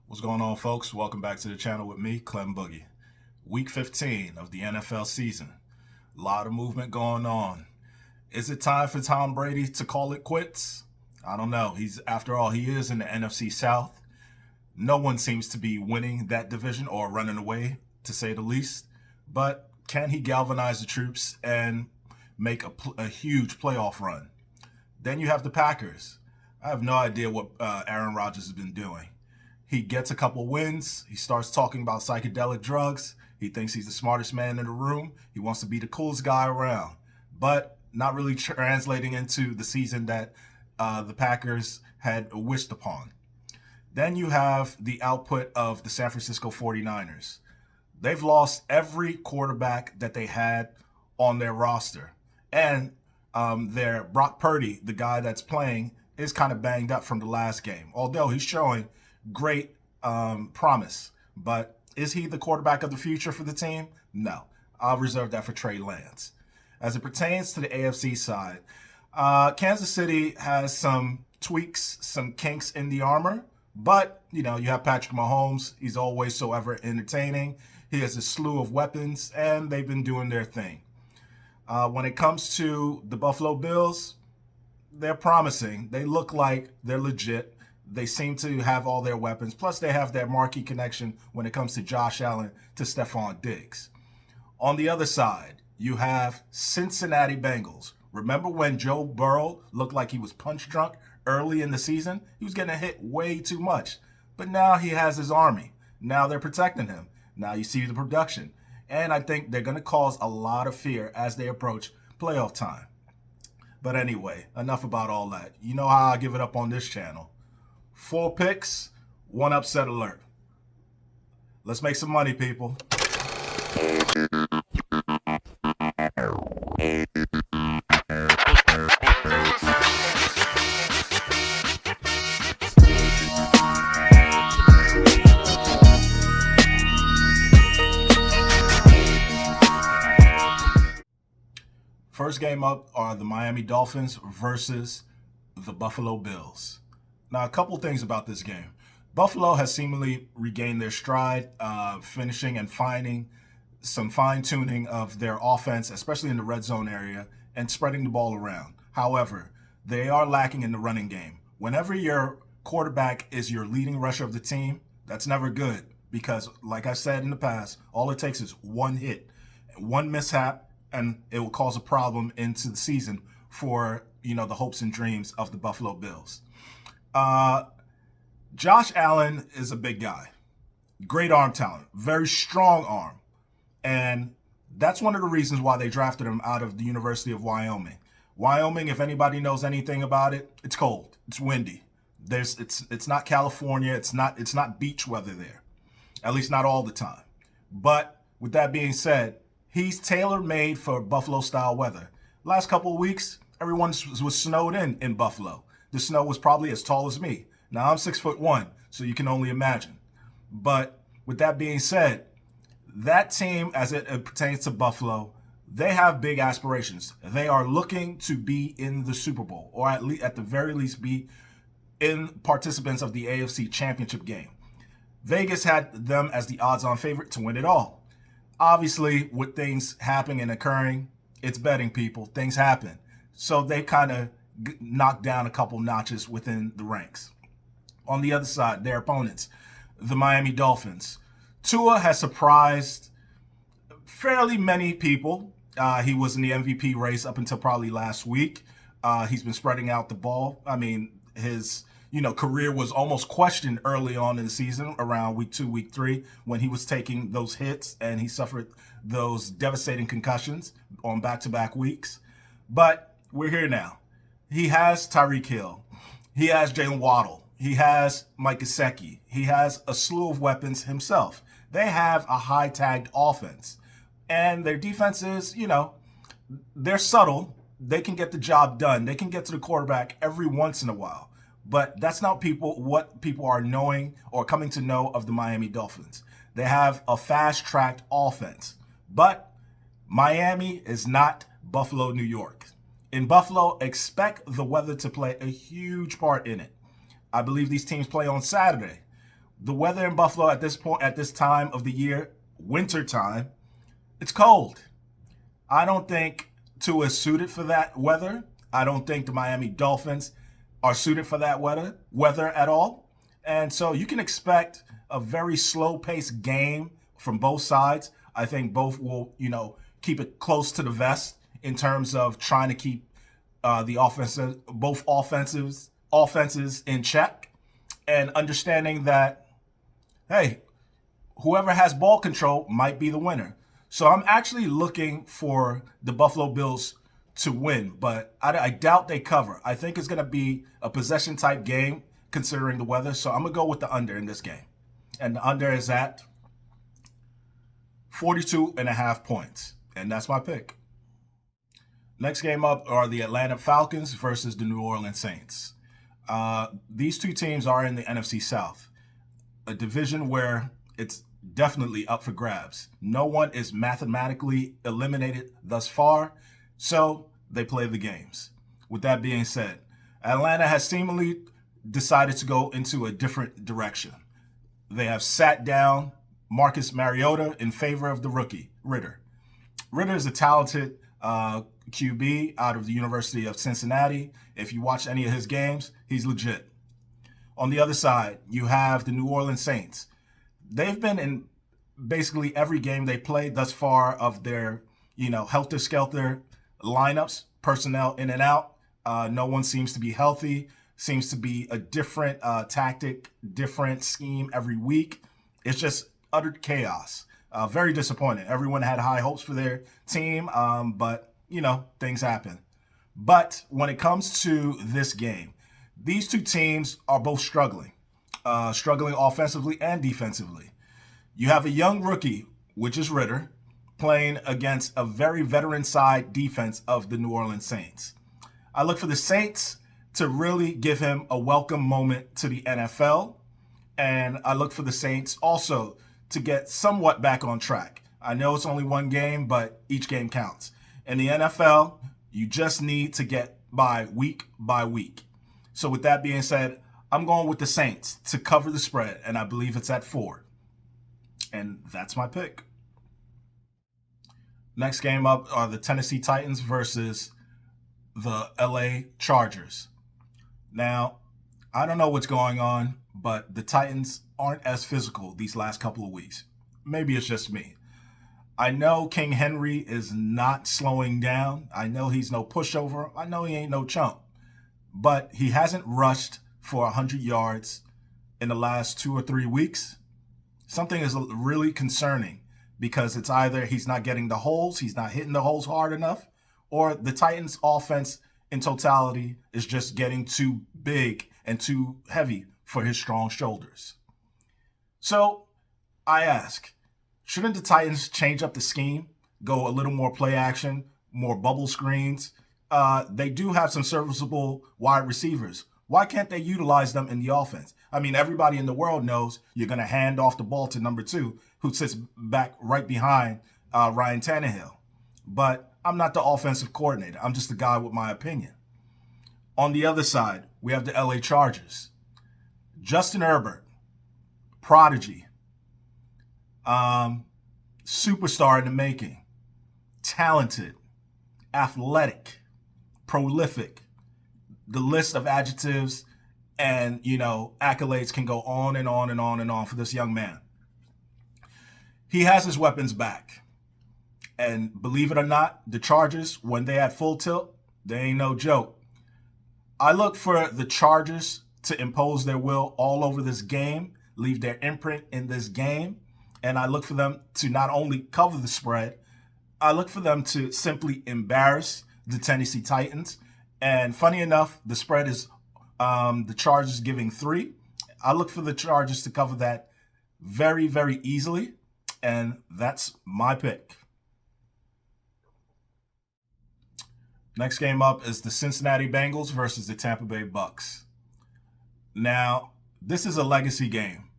What's going on, folks? Welcome back to the channel with me, Clem Boogie. Week 15 of the NFL season. A lot of movement going on. Is it time for Tom Brady to call it quits? I don't know. After all, he is in the NFC South. No one seems to be winning that division or running away, to say the least. But can he galvanize the troops and make a huge playoff run? Then you have the Packers. I have no idea what Aaron Rodgers has been doing. He gets a couple wins. He starts talking about psychedelic drugs. He thinks he's the smartest man in the room. He wants to be the coolest guy around, but not really translating into the season that the Packers had wished upon. Then you have the output of the San Francisco 49ers. They've lost every quarterback that they had on their roster. And their Brock Purdy, the guy that's playing, is kind of banged up from the last game, although he's showing great promise. But is he the quarterback of the future for the team? No. I'll reserve that for Trey Lance. As it pertains to the AFC side, Kansas City has some tweaks, some kinks in the armor. But, you have Patrick Mahomes. He's always so ever entertaining. He has a slew of weapons, and they've been doing their thing. When it comes to the Buffalo Bills, they're promising. They look like they're legit. They seem to have all their weapons. Plus, they have that marquee connection when it comes to Josh Allen to Stephon Diggs. On the other side, you have Cincinnati Bengals. Remember when Joe Burrow looked like he was punch drunk early in the season? He was getting hit way too much. But now he has his army. Now they're protecting him. Now you see the production. And I think they're going to cause a lot of fear as they approach playoff time. But anyway, enough about all that. You know how I give it up on this channel. 4 picks, 1 upset alert. Let's make some money, people. First game up are the Miami Dolphins versus the Buffalo Bills. Now, a couple things about this game. Buffalo has seemingly regained their stride, finishing and finding some fine-tuning of their offense, especially in the red zone area, and spreading the ball around. However, they are lacking in the running game. Whenever your quarterback is your leading rusher of the team, that's never good because, like I said in the past, all it takes is one hit, one mishap, and it will cause a problem into the season for, the hopes and dreams of the Buffalo Bills. Josh Allen is a big guy. Great arm talent. Very strong arm. And that's one of the reasons why they drafted him out of the University of Wyoming. Wyoming, if anybody knows anything about it, it's cold. It's windy. It's not California. It's not beach weather there. At least not all the time. But with that being said, he's tailor-made for Buffalo-style weather. Last couple of weeks, everyone was snowed in Buffalo. The snow was probably as tall as me. Now I'm 6'1", so you can only imagine. But with that being said, that team, as it pertains to Buffalo, they have big aspirations. They are looking to be in the Super Bowl, or at the very least be in participants of the AFC Championship game. Vegas had them as the odds-on favorite to win it all. Obviously, with things happening and occurring, it's betting, people. Things happen. So they kind of knocked down a couple notches within the ranks. On the other side, their opponents, the Miami Dolphins. Tua has surprised fairly many people. He was in the MVP race up until probably last week. He's been spreading out the ball. I mean, his career was almost questioned early on in the season, around week 2, week 3, when he was taking those hits and he suffered those devastating concussions on back-to-back weeks. But we're here now. He has Tyreek Hill. He has Jalen Waddle. He has Mike Gesicki. He has a slew of weapons himself. They have a high-tagged offense. And their defense is, they're subtle. They can get the job done. They can get to the quarterback every once in a while. But that's not what people are knowing or coming to know of the Miami Dolphins. They have a fast-tracked offense. But Miami is not Buffalo, New York. In Buffalo, expect the weather to play a huge part in it. I believe these teams play on Saturday. The weather in Buffalo at this time of the year, winter time, it's cold. I don't think Tua is suited for that weather. I don't think the Miami Dolphins are suited for that weather at all. And so you can expect a very slow-paced game from both sides. I think both will, keep it close to the vest in terms of trying to keep both offenses in check, and understanding that, hey, whoever has ball control might be the winner. So I'm actually looking for the Buffalo Bills to win, but I doubt they cover. I think it's going to be a possession type game considering the weather. So I'm going to go with the under in this game. And the under is at 42.5 points. And that's my pick. Next game up are the Atlanta Falcons versus the New Orleans Saints. These two teams are in the NFC South, a division where it's definitely up for grabs. No one is mathematically eliminated thus far, so they play the games. With that being said, Atlanta has seemingly decided to go into a different direction. They have sat down Marcus Mariota in favor of the rookie, Ridder. Ridder is a talented QB out of the University of Cincinnati. If you watch any of his games, he's legit. On the other side, you have the New Orleans Saints. They've been in basically every game they played thus far of their, helter-skelter lineups, personnel in and out. No one seems to be healthy, seems to be a different tactic, different scheme every week. It's just utter chaos. Very disappointing. Everyone had high hopes for their team, but, things happen. But when it comes to this game, these two teams are both struggling offensively and defensively. You have a young rookie, which is Ridder, playing against a very veteran side defense of the New Orleans Saints. I look for the Saints to really give him a welcome moment to the NFL, and I look for the Saints also to get somewhat back on track. I know it's only one game, but each game counts. In the NFL, you just need to get by week. So with that being said, I'm going with the Saints to cover the spread, and I believe it's at 4. And that's my pick. Next game up are the Tennessee Titans versus the LA Chargers. Now, I don't know what's going on, but the Titans aren't as physical these last couple of weeks. Maybe it's just me. I know King Henry is not slowing down. I know he's no pushover. I know he ain't no chump. But he hasn't rushed for 100 yards in the last 2 or 3 weeks. Something is really concerning because it's either he's not getting the holes, he's not hitting the holes hard enough, or the Titans' offense in totality is just getting too big and too heavy for his strong shoulders. So I ask, shouldn't the Titans change up the scheme, go a little more play action, more bubble screens? They do have some serviceable wide receivers. Why can't they utilize them in the offense? I mean, everybody in the world knows you're going to hand off the ball to number 2, who sits back right behind Ryan Tannehill. But I'm not the offensive coordinator. I'm just a guy with my opinion. On the other side, we have the LA Chargers. Justin Herbert, prodigy, superstar in the making, talented, athletic, prolific. The list of adjectives and, accolades can go on and on and on and on for this young man. He has his weapons back. And believe it or not, the Chargers, when they at full tilt, they ain't no joke. I look for the Chargers to impose their will all over this game, leave their imprint in this game, and I look for them to not only cover the spread, I look for them to simply embarrass the Tennessee Titans. And funny enough, the spread is the Chargers giving 3. I look for the Chargers to cover that very, very easily, and that's my pick. Next game up is the Cincinnati Bengals versus the Tampa Bay Bucks. Now, this is a legacy game.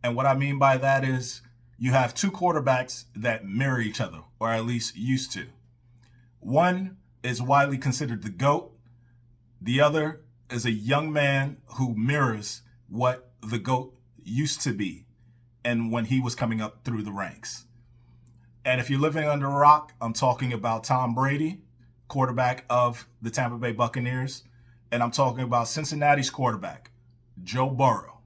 And what I mean by that is you have 2 quarterbacks that mirror each other, or at least used to. One is widely considered the GOAT. The other is a young man who mirrors what the GOAT used to be and when he was coming up through the ranks. And if you're living under a rock, I'm talking about Tom Brady, quarterback of the Tampa Bay Buccaneers, and I'm talking about Cincinnati's quarterback, Joe Burrow.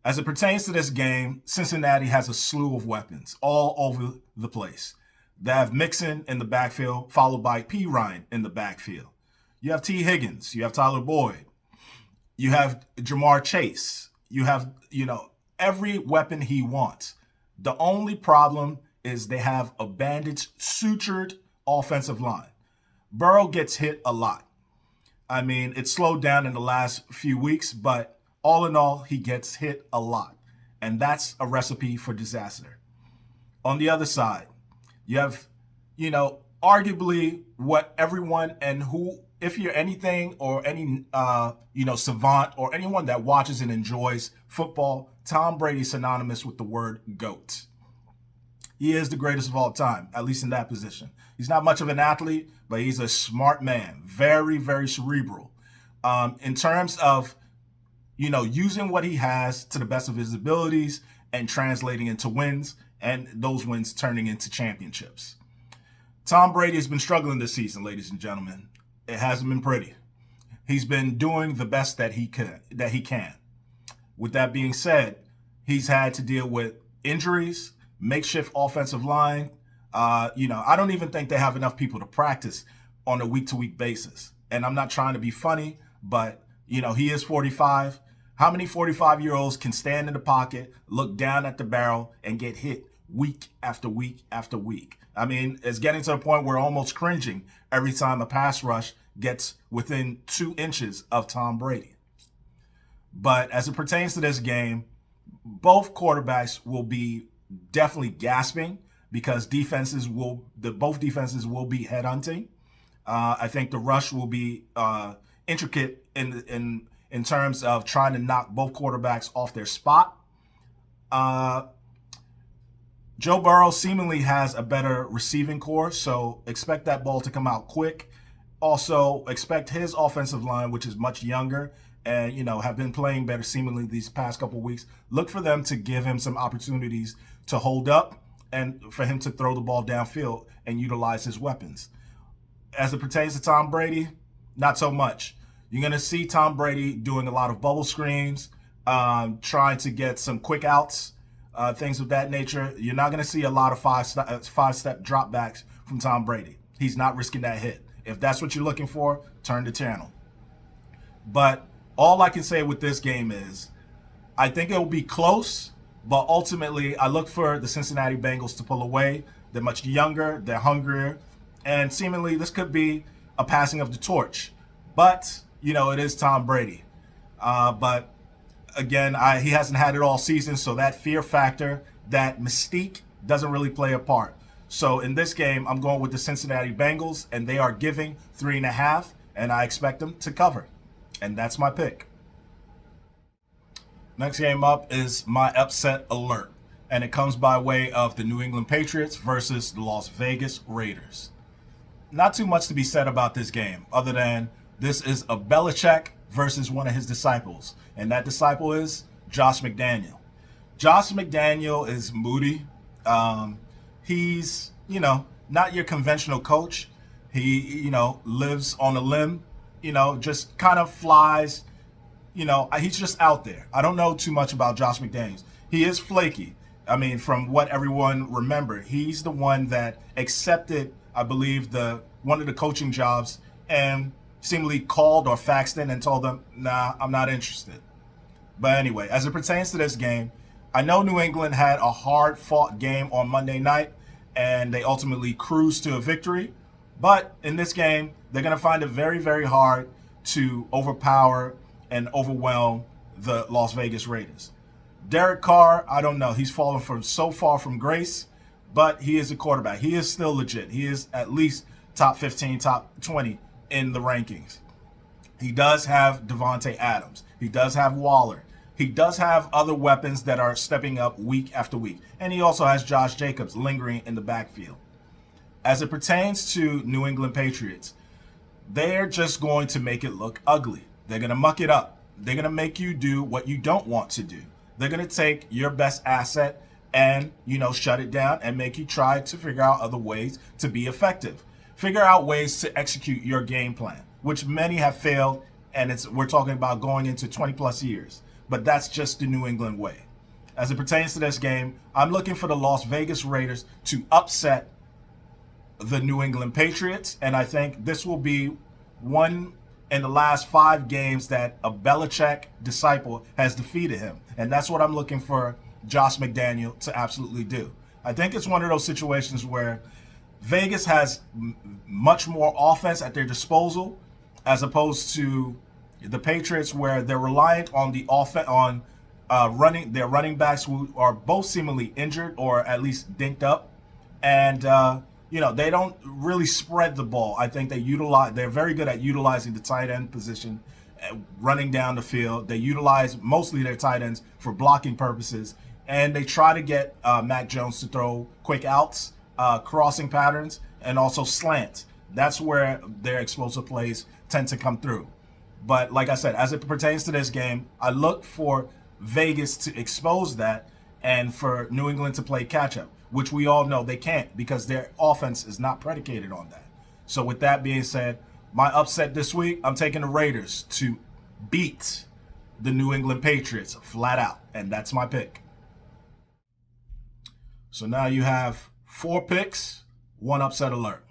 As it pertains to this game, Cincinnati has a slew of weapons all over the place. They have Mixon in the backfield, followed by P. Ryan in the backfield. You have T. Higgins. You have Tyler Boyd. You have Jamar Chase. You have, every weapon he wants. The only problem is they have a bandaged, sutured offensive line. Burrow gets hit a lot. I mean, it slowed down in the last few weeks, but all in all, he gets hit a lot. And that's a recipe for disaster. On the other side, you have, arguably what everyone and who, if you're anything or any, savant or anyone that watches and enjoys football, Tom Brady's synonymous with the word GOAT. He is the greatest of all time, at least in that position. He's not much of an athlete, but he's a smart man, very, very cerebral. In terms of, using what he has to the best of his abilities and translating into wins, and those wins turning into championships. Tom Brady has been struggling this season, ladies and gentlemen. It hasn't been pretty. He's been doing the best that he can. With that being said, he's had to deal with injuries, makeshift offensive line. I don't even think they have enough people to practice on a week-to-week basis. And I'm not trying to be funny, but, he is 45. How many 45-year-olds can stand in the pocket, look down at the barrel, and get hit week after week after week? I mean, it's getting to a point where almost cringing every time a pass rush gets within 2 inches of Tom Brady. But as it pertains to this game, both quarterbacks will be definitely gasping because both defenses will be headhunting. I think the rush will be intricate in terms of trying to knock both quarterbacks off their spot. Joe Burrow seemingly has a better receiving core, so expect that ball to come out quick. Also, expect his offensive line, which is much younger and, have been playing better seemingly these past couple of weeks. Look for them to give him some opportunities to hold up and for him to throw the ball downfield and utilize his weapons. As it pertains to Tom Brady, not so much. You're going to see Tom Brady doing a lot of bubble screens, trying to get some quick outs, things of that nature. You're not going to see a lot of five-step dropbacks from Tom Brady. He's not risking that hit. If that's what you're looking for, turn the channel. But all I can say with this game is I think it will be close, but ultimately I look for the Cincinnati Bengals to pull away. They're much younger, they're hungrier, and seemingly this could be a passing of the torch. But, it is Tom Brady. But again, he hasn't had it all season, so that fear factor, that mystique doesn't really play a part. So in this game, I'm going with the Cincinnati Bengals, and they are giving 3.5, and I expect them to cover. And that's my pick. Next game up is my upset alert, and it comes by way of the New England Patriots versus the Las Vegas Raiders. Not too much to be said about this game, other than this is a Belichick versus one of his disciples, and that disciple is Josh McDaniel. Josh McDaniel is moody. He's, not your conventional coach. He, lives on a limb, just kind of flies. He's just out there. I don't know too much about Josh McDaniels. He is flaky. I mean, from what everyone remembered, he's the one that accepted, I believe, one of the coaching jobs and seemingly called or faxed in and told them, nah, I'm not interested. But anyway, as it pertains to this game, I know New England had a hard-fought game on Monday night, and they ultimately cruised to a victory. But in this game, they're going to find it very, very hard to overpower and overwhelm the Las Vegas Raiders. Derek Carr, I don't know. He's fallen so far from grace, but he is a quarterback. He is still legit. He is at least top 15, top 20 in the rankings. He does have Devontae Adams. He does have Waller. He does have other weapons that are stepping up week after week. And he also has Josh Jacobs lingering in the backfield. As it pertains to New England Patriots, they're just going to make it look ugly. They're going to muck it up. They're going to make you do what you don't want to do. They're going to take your best asset and, shut it down and make you try to figure out other ways to be effective. Figure out ways to execute your game plan, which many have failed, and we're talking about going into 20 plus years. But that's just the New England way. As it pertains to this game, I'm looking for the Las Vegas Raiders to upset the New England Patriots, and I think this will be one in the last 5 games that a Belichick disciple has defeated him. And that's what I'm looking for Josh McDaniel to absolutely do. I think it's one of those situations where Vegas has much more offense at their disposal as opposed to the Patriots, where they're reliant on the their running backs, who are both seemingly injured or at least dinked up, and they don't really spread the ball. I think they're very good at utilizing the tight end position, running down the field. They utilize mostly their tight ends for blocking purposes, and they try to get Mac Jones to throw quick outs, crossing patterns, and also slants. That's where their explosive plays tend to come through. But like I said, as it pertains to this game, I look for Vegas to expose that and for New England to play catch up, which we all know they can't because their offense is not predicated on that. So with that being said, my upset this week, I'm taking the Raiders to beat the New England Patriots flat out, and that's my pick. So now you have 4 picks, 1 upset alert.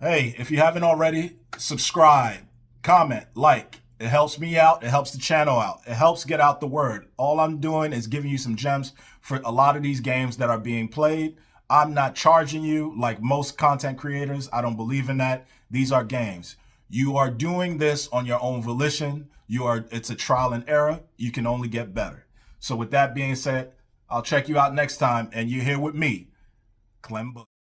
Hey, if you haven't already, subscribe, comment, like. It helps me out. It helps the channel out. It helps get out the word. All I'm doing is giving you some gems for a lot of these games that are being played. I'm not charging you like most content creators. I don't believe in that. These are games. You are doing this on your own volition. It's a trial and error. You can only get better. So with that being said, I'll check you out next time, and you're here with me, Clem Boogie.